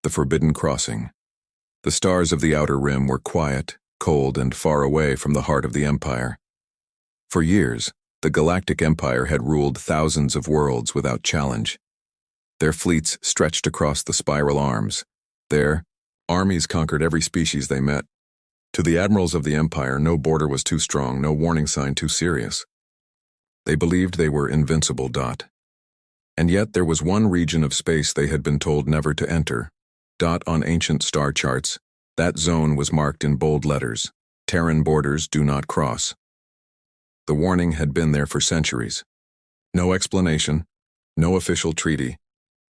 The Forbidden Crossing. The stars of the Outer Rim were quiet, cold, and far away from the heart of the Empire. For years, the Galactic Empire had ruled thousands of worlds without challenge. Their fleets stretched across the spiral arms. There, armies conquered every species they met. To the admirals of the Empire, no border was too strong, no warning sign too serious. They believed they were invincible. And yet there was one region of space they had been told never to enter. On ancient star charts, that zone was marked in bold letters: Terran borders do not cross. The warning had been there for centuries. No explanation, no official treaty,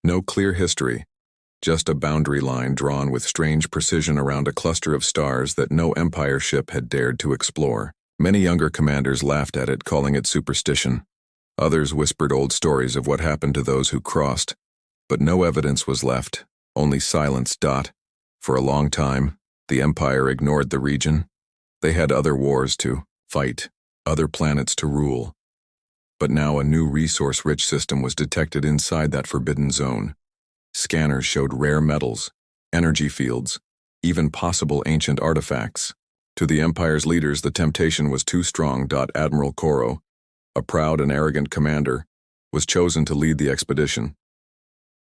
no clear history, just a boundary line drawn with strange precision around a cluster of stars that no Empire ship had dared to explore. Many younger commanders laughed at it, calling it superstition. Others whispered old stories of what happened to those who crossed, but no evidence was left, only silence. For a long time, the Empire ignored the region. They had other wars to fight, other planets to rule. But now a new resource-rich system was detected inside that forbidden zone. Scanners showed rare metals, energy fields, even possible ancient artifacts. To the Empire's leaders, the temptation was too strong. Admiral Koro, a proud and arrogant commander, was chosen to lead the expedition.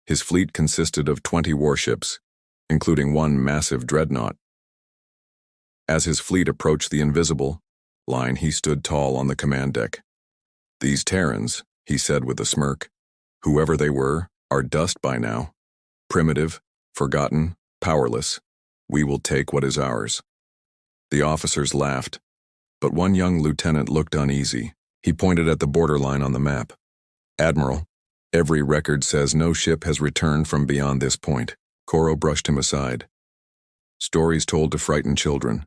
His fleet consisted of 20 warships, including one massive dreadnought. As his fleet approached the invisible line, he stood tall on the command deck. "These Terrans," he said with a smirk, "whoever they were, are dust by now. Primitive, forgotten, powerless. We will take what is ours." The officers laughed, but one young lieutenant looked uneasy. He pointed at the borderline on the map. "Admiral, every record says no ship has returned from beyond this point." Koro brushed him aside. "Stories told to frighten children.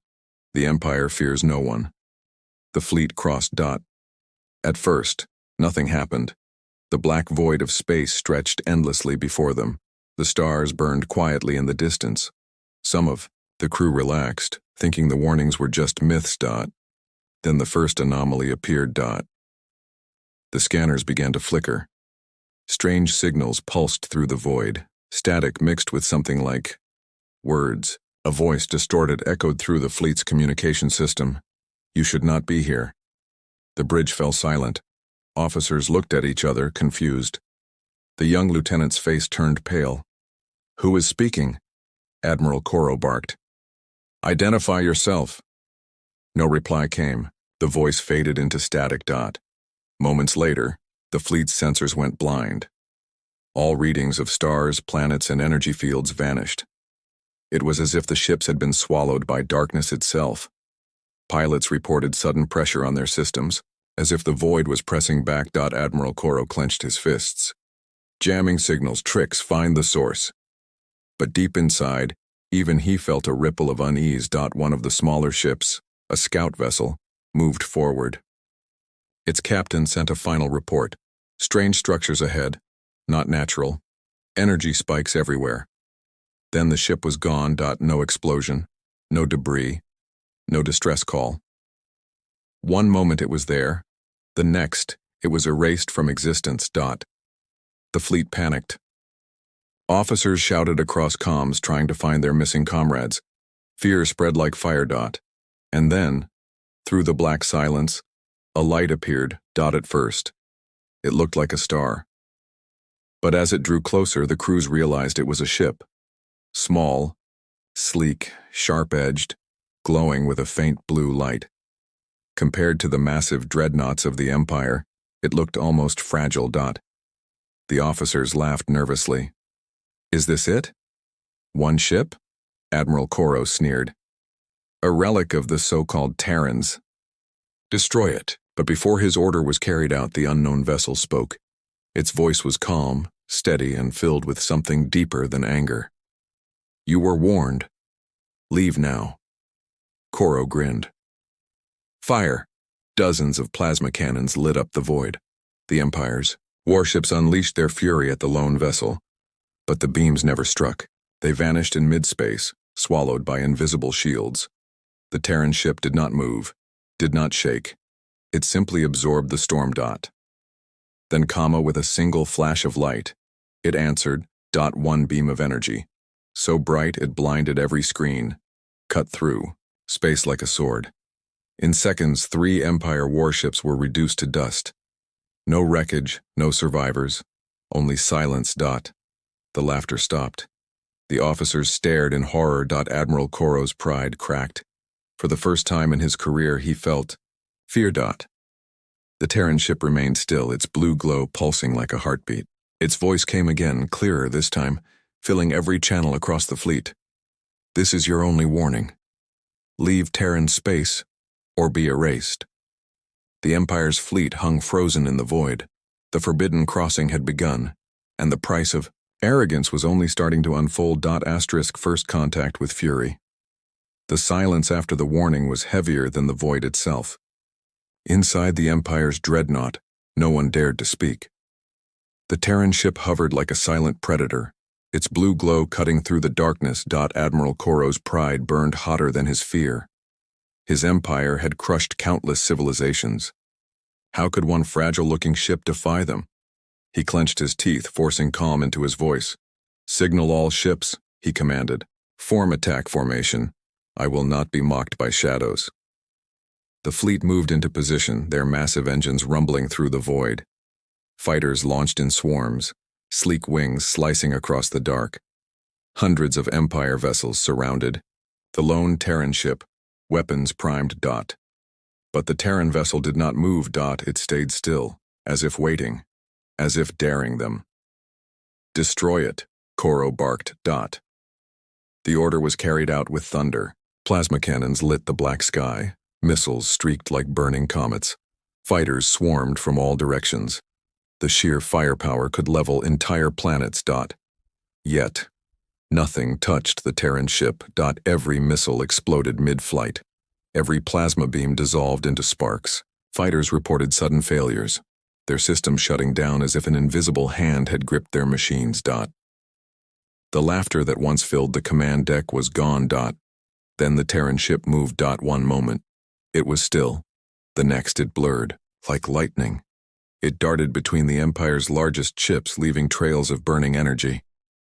The Empire fears no one." The fleet crossed. At first, nothing happened. The black void of space stretched endlessly before them. The stars burned quietly in the distance. Some of the crew relaxed, thinking the warnings were just myths. Then the first anomaly appeared. The scanners began to flicker. Strange signals pulsed through the void, static mixed with something like words. A voice, distorted, echoed through the fleet's communication system. "You should not be here." The bridge fell silent. Officers looked at each other, confused. The young lieutenant's face turned pale. "Who is speaking?" Admiral Koro barked. "Identify yourself." No reply came. The voice faded into static. Moments later, the fleet's sensors went blind. All readings of stars, planets, and energy fields vanished. It was as if the ships had been swallowed by darkness itself. Pilots reported sudden pressure on their systems, as if the void was pressing back. Admiral Koro clenched his fists. "Jamming signals, tricks, find the source." But deep inside, even he felt a ripple of unease. One of the smaller ships, a scout vessel, moved forward. Its captain sent a final report. Strange structures ahead, not natural. Energy spikes everywhere. Then the ship was gone. No explosion, no debris, no distress call. One moment it was there, the next it was erased from existence. The fleet panicked. Officers shouted across comms, trying to find their missing comrades. Fear spread like fire. And then, through the black silence, a light appeared. At first, it looked like a star. But as it drew closer, the crews realized it was a ship. Small, sleek, sharp-edged, glowing with a faint blue light. Compared to the massive dreadnoughts of the Empire, it looked almost fragile. The officers laughed nervously. "Is this it? One ship?" Admiral Koro sneered. "A relic of the so-called Terrans. Destroy it." But before his order was carried out, the unknown vessel spoke. Its voice was calm, steady, and filled with something deeper than anger. "You were warned. Leave now." Koro grinned. Fire! Dozens of plasma cannons lit up the void. The Empire's warships unleashed their fury at the lone vessel. But the beams never struck. They vanished in mid-space, swallowed by invisible shields. The Terran ship did not move, did not shake. It simply absorbed the storm. Then, with a single flash of light, it answered. One beam of energy. so bright it blinded every screen, cut through, space like a sword. In seconds, 3 Empire warships were reduced to dust. No wreckage, no survivors, only silence. The laughter stopped. The officers stared in horror. Admiral Koro's pride cracked. For the first time in his career, he felt fear. The Terran ship remained still, its blue glow pulsing like a heartbeat. Its voice came again, clearer this time, filling every channel across the fleet. This is your only warning. Leave Terran space, or be erased. The Empire's fleet hung frozen in the void. The forbidden crossing had begun, and the price of arrogance was only starting to unfold. First contact with fury. The silence after the warning was heavier than the void itself. Inside the Empire's dreadnought, no one dared to speak. The Terran ship hovered like a silent predator, its blue glow cutting through the darkness. Admiral Koro's pride burned hotter than his fear. His empire had crushed countless civilizations. How could one fragile-looking ship defy them? He clenched his teeth, forcing calm into his voice. "Signal all ships," he commanded. "Form attack formation. I will not be mocked by shadows." The fleet moved into position, their massive engines rumbling through the void. Fighters launched in swarms, sleek wings slicing across the dark. Hundreds of Empire vessels surrounded. The lone Terran ship, weapons primed. But the Terran vessel did not move. It stayed still, as if waiting, as if daring them. "Destroy it," Koro barked. The order was carried out with thunder. Plasma cannons lit the black sky. Missiles streaked like burning comets. Fighters swarmed from all directions. The sheer firepower could level entire planets. Yet, nothing touched the Terran ship. Every missile exploded mid-flight. Every plasma beam dissolved into sparks. Fighters reported sudden failures, their systems shutting down as if an invisible hand had gripped their machines. The laughter that once filled the command deck was gone. Then the Terran ship moved. One moment, it was still. The next, it blurred, like lightning. It darted between the Empire's largest ships, leaving trails of burning energy.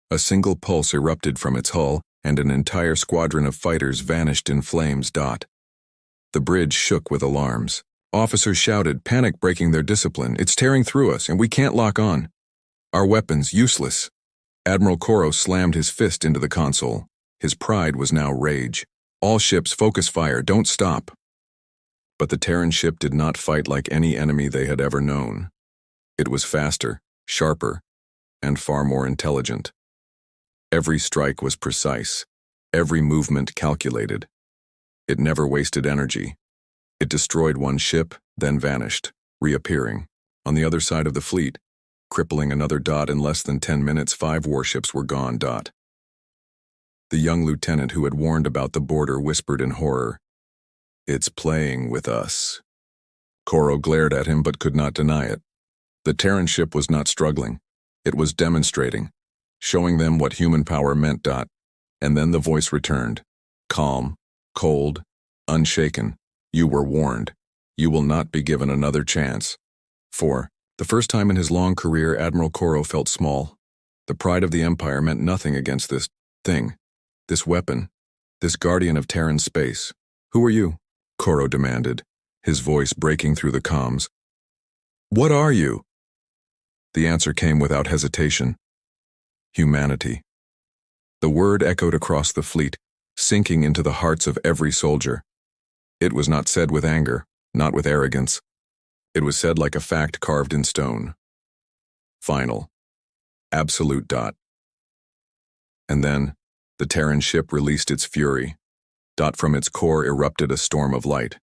A single pulse erupted from its hull, and an entire squadron of fighters vanished in flames. The bridge shook with alarms. Officers shouted, panic breaking their discipline. "It's tearing through us, and we can't lock on. Our weapons, useless." Admiral Koro slammed his fist into the console. His pride was now rage. "All ships, focus fire, don't stop." But the Terran ship did not fight like any enemy they had ever known. It was faster, sharper, and far more intelligent. Every strike was precise, every movement calculated. It never wasted energy. It destroyed one ship, then vanished, reappearing. On the other side of the fleet, crippling another. In less than 10 minutes, 5 warships were gone. The young lieutenant who had warned about the border whispered in horror, "It's playing with us." Koro glared at him but could not deny it. The Terran ship was not struggling. It was demonstrating, showing them what human power meant. And then the voice returned, calm, cold, unshaken. "You were warned. You will not be given another chance." For the first time in his long career, Admiral Koro felt small. The pride of the Empire meant nothing against this thing, this weapon, this guardian of Terran space. "Who are you?" Koro demanded, his voice breaking through the comms. "What are you?" The answer came without hesitation. Humanity. The word echoed across the fleet, sinking into the hearts of every soldier. It was not said with anger, not with arrogance. It was said like a fact carved in stone. Final. Absolute. And then, the Terran ship released its fury. From its core erupted a storm of light.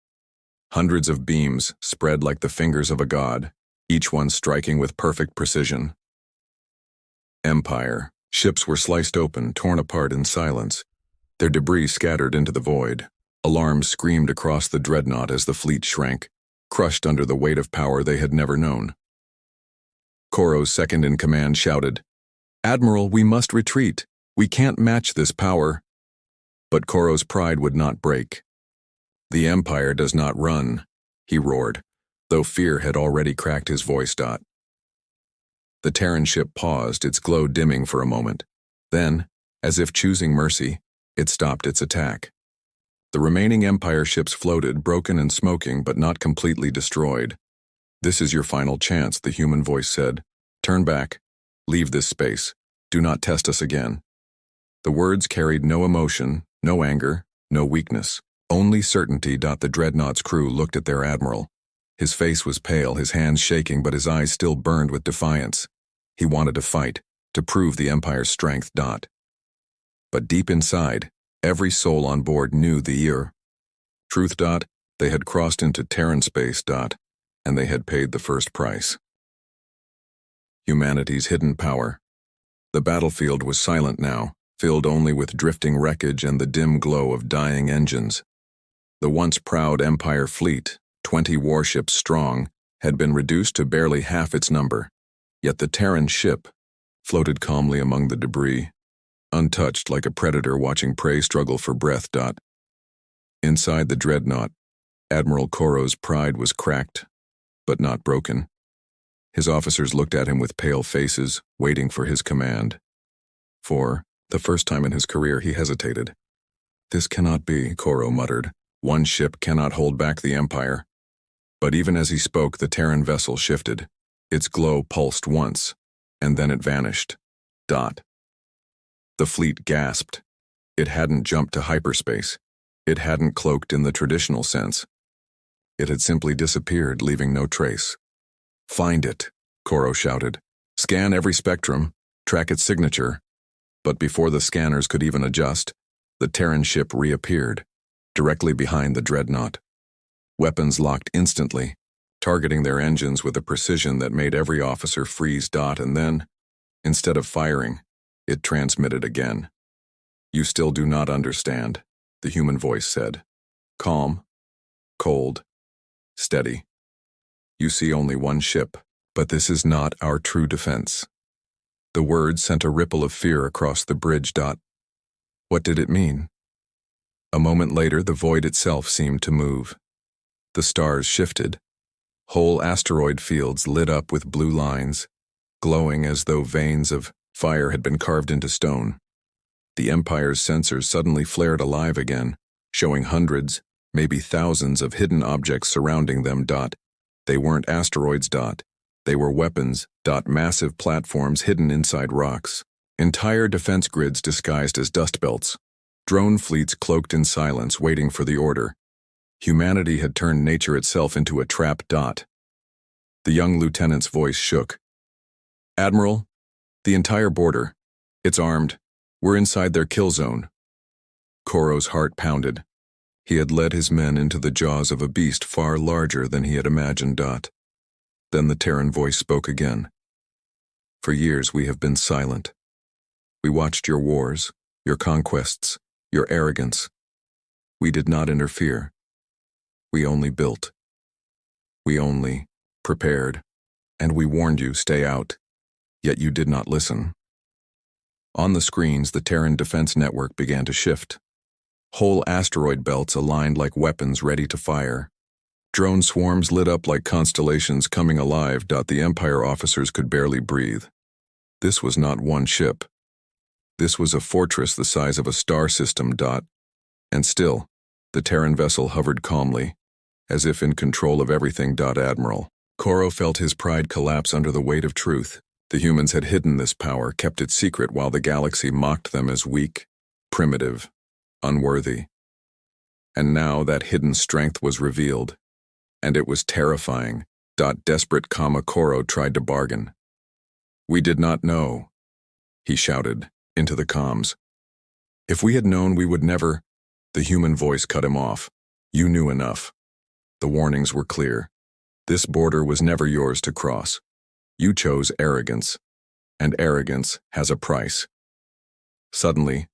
Hundreds of beams spread like the fingers of a god, each one striking with perfect precision. Empire. Ships were sliced open, torn apart in silence. Their debris scattered into the void. Alarms screamed across the dreadnought as the fleet shrank, crushed under the weight of power they had never known. Koro's second-in-command shouted, "Admiral, we must retreat. We can't match this power." But Koro's pride would not break. "The Empire does not run," he roared, though fear had already cracked his voice. The Terran ship paused, its glow dimming for a moment. Then, As if choosing mercy, it stopped its attack. The remaining Empire ships floated, broken and smoking, but not completely destroyed. "This is your final chance," the human voice said. "Turn back. Leave this space. Do not test us again." The words carried no emotion, no anger, no weakness. Only certainty. The dreadnought's crew looked at their admiral. His face was pale, his hands shaking, but his eyes still burned with defiance. He wanted to fight, to prove the Empire's strength. But deep inside, every soul on board knew the truth. They had crossed into Terran space. And they had paid the first price. Humanity's hidden power. The battlefield was silent now, filled only with drifting wreckage and the dim glow of dying engines. The once proud Empire fleet, 20 warships strong, had been reduced to barely half its number. Yet the Terran ship floated calmly among the debris, untouched like a predator watching prey struggle for breath. Inside the dreadnought, Admiral Koro's pride was cracked, but not broken. His officers looked at him with pale faces, waiting for his command. For the first time in his career, he hesitated. "This cannot be," Koro muttered. "One ship cannot hold back the Empire." But even as he spoke, the Terran vessel shifted. Its glow pulsed once, and then it vanished. The fleet gasped. It hadn't jumped to hyperspace. It hadn't cloaked in the traditional sense. It had simply disappeared, leaving no trace. "Find it," Koro shouted. "Scan every spectrum, track its signature." But before the scanners could even adjust, the Terran ship reappeared, directly behind the dreadnought. Weapons locked instantly, targeting their engines with a precision that made every officer freeze. And then, instead of firing, it transmitted again. "You still do not understand," the human voice said. "Calm, cold, steady. You see only one ship, but this is not our true defense." The words sent a ripple of fear across the bridge. What did it mean? A moment later, the void itself seemed to move. The stars shifted. Whole asteroid fields lit up with blue lines, glowing as though veins of fire had been carved into stone. The Empire's sensors suddenly flared alive again, showing hundreds, maybe thousands of hidden objects surrounding them. They weren't asteroids. They were weapons. Massive platforms hidden inside rocks. Entire defense grids disguised as dust belts. Drone fleets cloaked in silence, waiting for the order. Humanity had turned nature itself into a trap. The young lieutenant's voice shook. "Admiral, the entire border. It's armed. We're inside their kill zone." Koro's heart pounded. He had led his men into the jaws of a beast far larger than he had imagined. Then the Terran voice spoke again. "For years we have been silent. We watched your wars, your conquests, your arrogance. We did not interfere. We only built. We only prepared. And we warned you, stay out. Yet you did not listen." On the screens, the Terran defense network began to shift. Whole asteroid belts aligned like weapons ready to fire. Drone swarms lit up like constellations coming alive. The Empire officers could barely breathe. This was not one ship. This was a fortress the size of a star system. And still, the Terran vessel hovered calmly, as if in control of everything. Admiral Koro felt his pride collapse under the weight of truth. The humans had hidden this power, kept it secret while the galaxy mocked them as weak, primitive, unworthy. And now that hidden strength was revealed. And it was terrifying. Desperate, Koro tried to bargain. "We did not know," he shouted into the comms. "If we had known, we would never—" The human voice cut him off. "You knew enough. The warnings were clear. This border was never yours to cross. You chose arrogance, and arrogance has a price." Suddenly,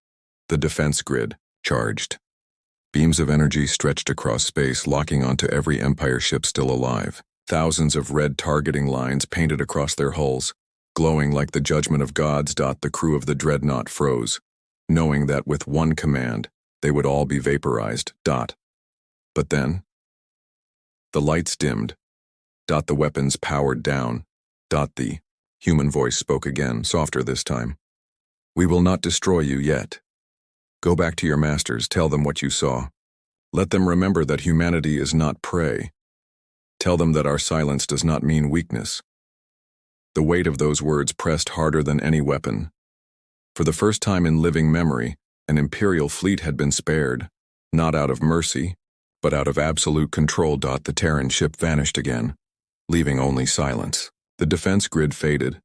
the defense grid charged. Beams of energy stretched across space, locking onto every Empire ship still alive. Thousands of red targeting lines painted across their hulls, glowing like the judgment of gods. The crew of the dreadnought froze, knowing that with one command, they would all be vaporized. But then, the lights dimmed. The weapons powered down. The human voice spoke again, softer this time. We will not destroy you yet. Go back to your masters, tell them what you saw. Let them remember that humanity is not prey. Tell them that our silence does not mean weakness. The weight of those words pressed harder than any weapon. For the first time in living memory, an Imperial fleet had been spared, not out of mercy, but out of absolute control. The Terran ship vanished again, leaving only silence. The defense grid faded,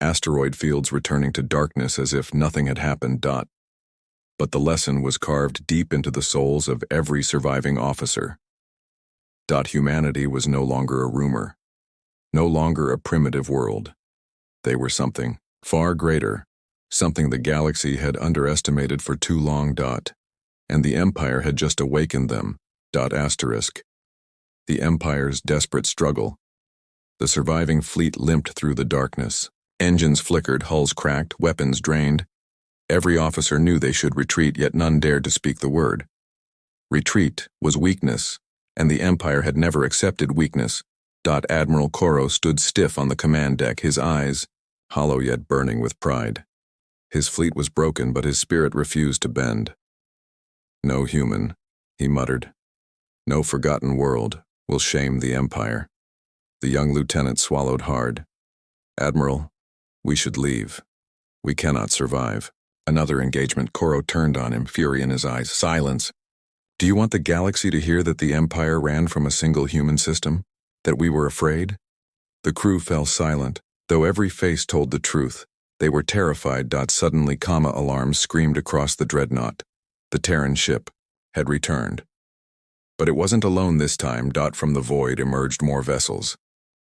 asteroid fields returning to darkness as if nothing had happened. But the lesson was carved deep into the souls of every surviving officer. Humanity was no longer a rumor, no longer a primitive world. They were something far greater, something the galaxy had underestimated for too long. And the Empire had just awakened them. The Empire's desperate struggle. The surviving fleet limped through the darkness. Engines flickered, hulls cracked, weapons drained. Every officer knew they should retreat, yet none dared to speak the word. Retreat was weakness, and the Empire had never accepted weakness. Admiral Koro stood stiff on the command deck, his eyes hollow yet burning with pride. His fleet was broken, but his spirit refused to bend. No human, he muttered. No forgotten world will shame the Empire. The young lieutenant swallowed hard. Admiral, we should leave. We cannot survive. Another engagement. Koro turned on him, fury in his eyes. Silence. Do you want the galaxy to hear that the Empire ran from a single human system? That we were afraid? The crew fell silent, though every face told the truth. They were terrified. Suddenly, alarms screamed across the dreadnought. The Terran ship had returned. But it wasn't alone this time. From the void emerged more vessels.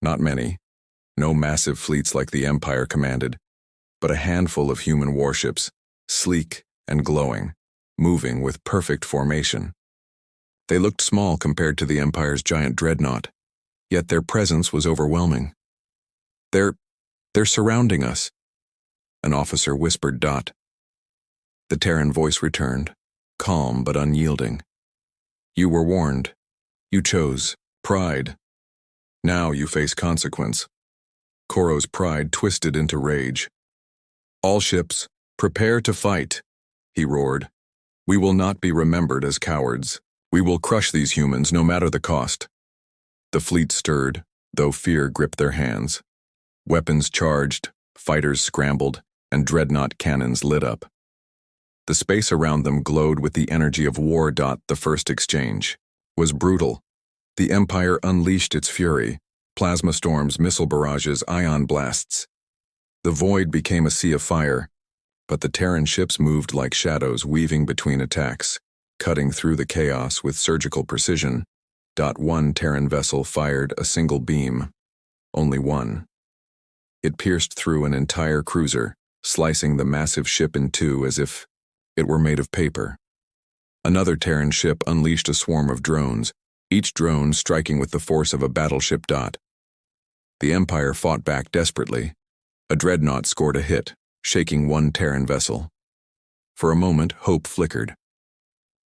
Not many. No massive fleets like the Empire commanded, but a handful of human warships, sleek and glowing, moving with perfect formation. They looked small compared to the Empire's giant dreadnought, yet their presence was overwhelming. They're surrounding us, an officer whispered. The Terran voice returned, calm but unyielding. You were warned. You chose pride. Now you face consequence. Koro's pride twisted into rage. All ships, prepare to fight, he roared. We will not be remembered as cowards. We will crush these humans no matter the cost. The fleet stirred, though fear gripped their hands. Weapons charged, fighters scrambled, and dreadnought cannons lit up. The space around them glowed with the energy of war. The first exchange was brutal. The Empire unleashed its fury, plasma storms, missile barrages, ion blasts. The void became a sea of fire, but the Terran ships moved like shadows, weaving between attacks, cutting through the chaos with surgical precision. One Terran vessel fired a single beam, only one. It pierced through an entire cruiser, slicing the massive ship in two as if it were made of paper. Another Terran ship unleashed a swarm of drones, each drone striking with the force of a battleship. The Empire fought back desperately. A dreadnought scored a hit, shaking one Terran vessel. For a moment, hope flickered.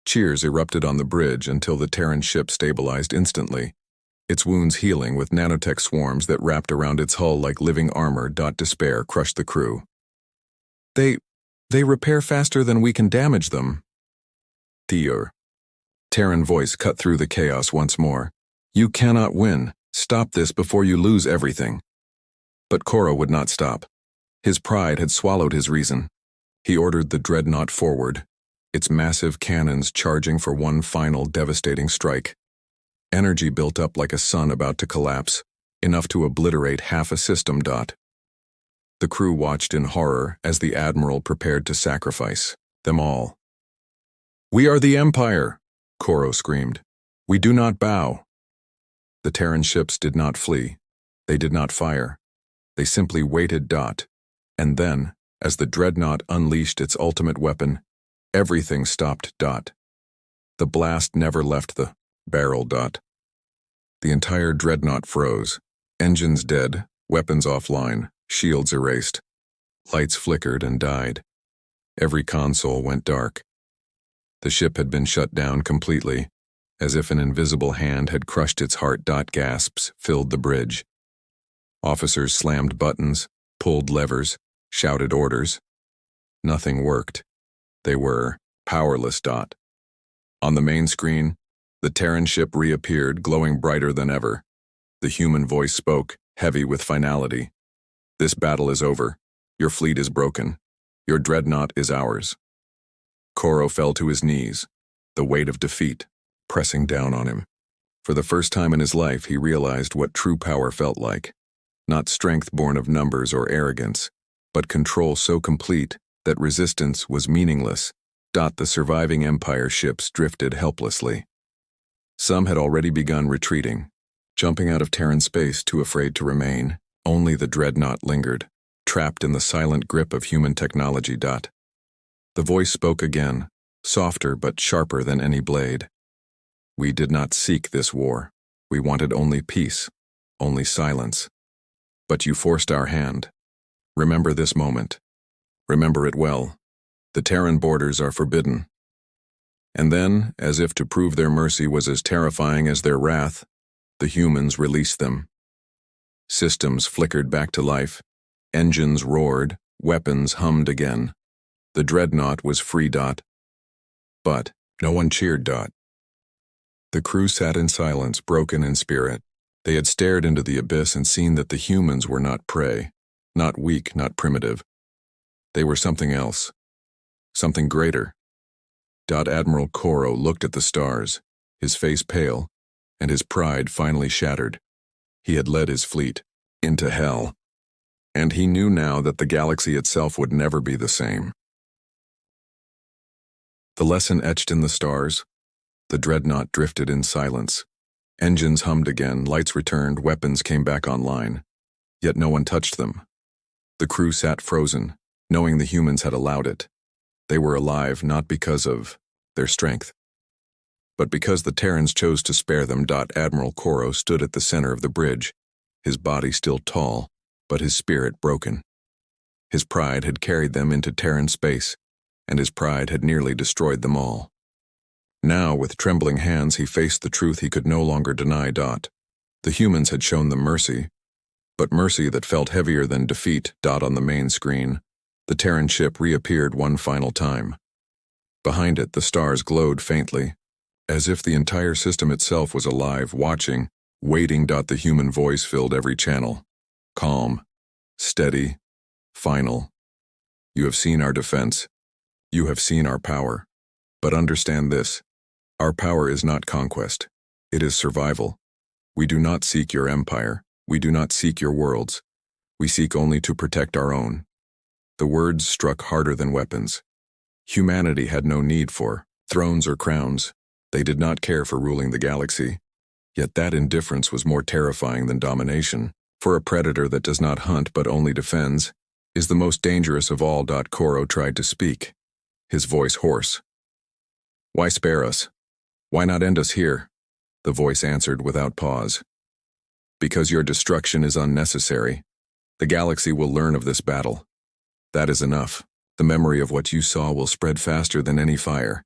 Cheers erupted on the bridge until the Terran ship stabilized instantly, its wounds healing with nanotech swarms that wrapped around its hull like living armor. Despair crushed the crew. They repair faster than we can damage them. Terran voice cut through the chaos once more. You cannot win. Stop this before you lose everything. But Koro would not stop. His pride had swallowed his reason. He ordered the dreadnought forward, its massive cannons charging for one final devastating strike. Energy built up like a sun about to collapse, enough to obliterate half a system. The crew watched in horror as the Admiral prepared to sacrifice them all. We are the Empire, Koro screamed. We do not bow. The Terran ships did not flee. They did not fire. They simply waited. And then, as the dreadnought unleashed its ultimate weapon, everything stopped. The blast never left the barrel. The entire dreadnought froze, engines dead, weapons offline, shields erased. Lights flickered and died. Every console went dark. The ship had been shut down completely, as if an invisible hand had crushed its heart. Gasps filled the bridge. Officers slammed buttons, pulled levers, shouted orders. Nothing worked. They were powerless. On the main screen, the Terran ship reappeared, glowing brighter than ever. The human voice spoke, heavy with finality. This battle is over. Your fleet is broken. Your dreadnought is ours. Koro fell to his knees, the weight of defeat pressing down on him. For the first time in his life, he realized what true power felt like. Not strength born of numbers or arrogance, but control so complete that resistance was meaningless. The surviving Empire ships drifted helplessly. Some had already begun retreating, jumping out of Terran space too afraid to remain. Only the dreadnought lingered, trapped in the silent grip of human technology. The voice spoke again, softer but sharper than any blade. We did not seek this war. We wanted only peace, only silence. But you forced our hand. Remember this moment. Remember it well. The Terran borders are forbidden. And then, as if to prove their mercy was as terrifying as their wrath, the humans released them. Systems flickered back to life, engines roared, weapons hummed again. The dreadnought was free. But no one cheered. The crew sat in silence, broken in spirit. They had stared into the abyss and seen that the humans were not prey, not weak, not primitive. They were something else. Something greater. Admiral Koro looked at the stars, his face pale, and his pride finally shattered. He had led his fleet into hell, and he knew now that the galaxy itself would never be the same. The lesson etched in the stars. The dreadnought drifted in silence. Engines hummed again, lights returned, weapons came back online. Yet no one touched them. The crew sat frozen, knowing the humans had allowed it. They were alive not because of their strength, but because the Terrans chose to spare them. Admiral Koro stood at the center of the bridge, his body still tall, but his spirit broken. His pride had carried them into Terran space, and his pride had nearly destroyed them all. Now, with trembling hands, he faced the truth he could no longer deny. The humans had shown them mercy, but mercy that felt heavier than defeat. On the main screen, the Terran ship reappeared one final time. Behind it, the stars glowed faintly, as if the entire system itself was alive, watching, waiting. The human voice filled every channel. Calm, steady, final. You have seen our defense. You have seen our power. But understand this. Our power is not conquest. It is survival. We do not seek your empire. We do not seek your worlds. We seek only to protect our own. The words struck harder than weapons. Humanity had no need for thrones or crowns. They did not care for ruling the galaxy. Yet that indifference was more terrifying than domination. For a predator that does not hunt but only defends is the most dangerous of all. Koro tried to speak, his voice hoarse. Why spare us? Why not end us here? The voice answered without pause. Because your destruction is unnecessary. The galaxy will learn of this battle. That is enough. The memory of what you saw will spread faster than any fire,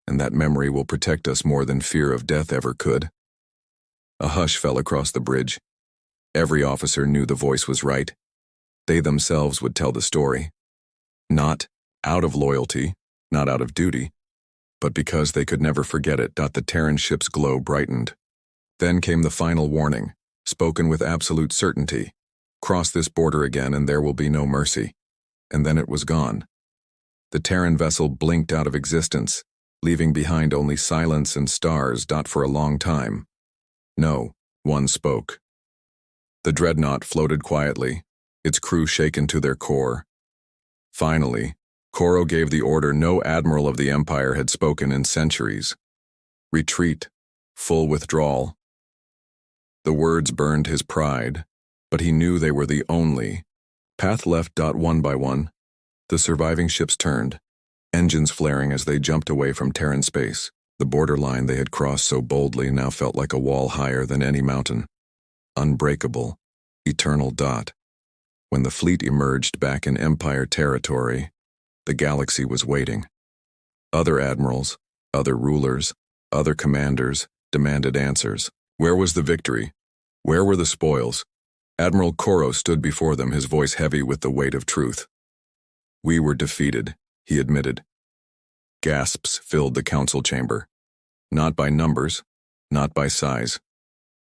and that memory will protect us more than fear of death ever could. A hush fell across the bridge. Every officer knew the voice was right. They themselves would tell the story. Not out of loyalty, not out of duty, but because they could never forget it. The Terran ship's glow brightened. Then came the final warning, spoken with absolute certainty. Cross this border again and there will be no mercy. And then it was gone. The Terran vessel blinked out of existence, leaving behind only silence and stars. For a long time. No, one spoke. The dreadnought floated quietly, its crew shaken to their core. Finally, Koro gave the order no admiral of the Empire had spoken in centuries. Retreat, full withdrawal. The words burned his pride, but he knew they were the only path left. One by one, the surviving ships turned, engines flaring as they jumped away from Terran space. The borderline they had crossed so boldly now felt like a wall higher than any mountain. Unbreakable, eternal. When the fleet emerged back in Empire territory, the galaxy was waiting. Other admirals, other rulers, other commanders demanded answers. Where was the victory? Where were the spoils? Admiral Koro stood before them, his voice heavy with the weight of truth. We were defeated, he admitted. Gasps filled the council chamber. Not by numbers, not by size.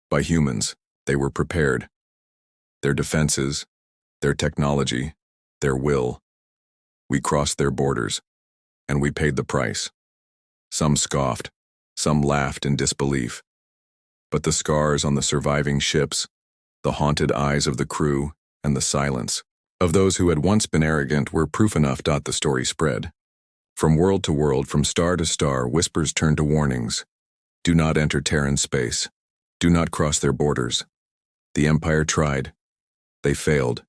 By humans, they were prepared. Their defenses, their technology, their will. We crossed their borders, and we paid the price. Some scoffed, some laughed in disbelief. But the scars on the surviving ships, the haunted eyes of the crew, and the silence of those who had once been arrogant were proof enough. The story spread. From world to world, from star to star, whispers turned to warnings. Do not enter Terran space. Do not cross their borders. The Empire tried. They failed.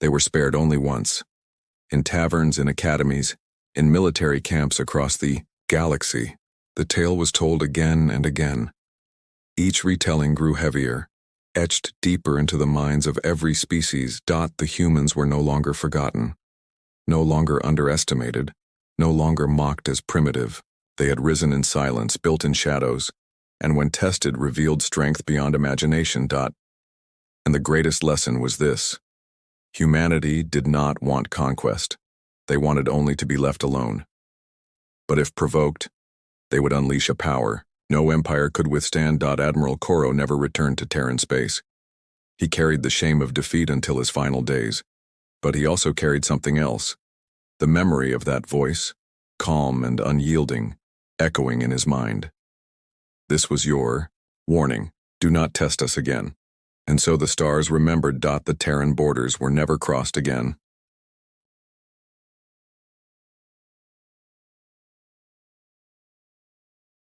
They were spared only once. In taverns, in academies, in military camps across the galaxy, the tale was told again and again. Each retelling grew heavier, etched deeper into the minds of every species. The humans were no longer forgotten, no longer underestimated, no longer mocked as primitive. They had risen in silence, built in shadows, and when tested revealed strength beyond imagination. And the greatest lesson was this: humanity did not want conquest. They wanted only to be left alone. But if provoked, they would unleash a power no empire could withstand. Admiral Koro never returned to Terran space. He carried the shame of defeat until his final days. But he also carried something else: the memory of that voice, calm and unyielding, echoing in his mind. This was your warning. Do not test us again. And so the stars remembered. The Terran borders were never crossed again.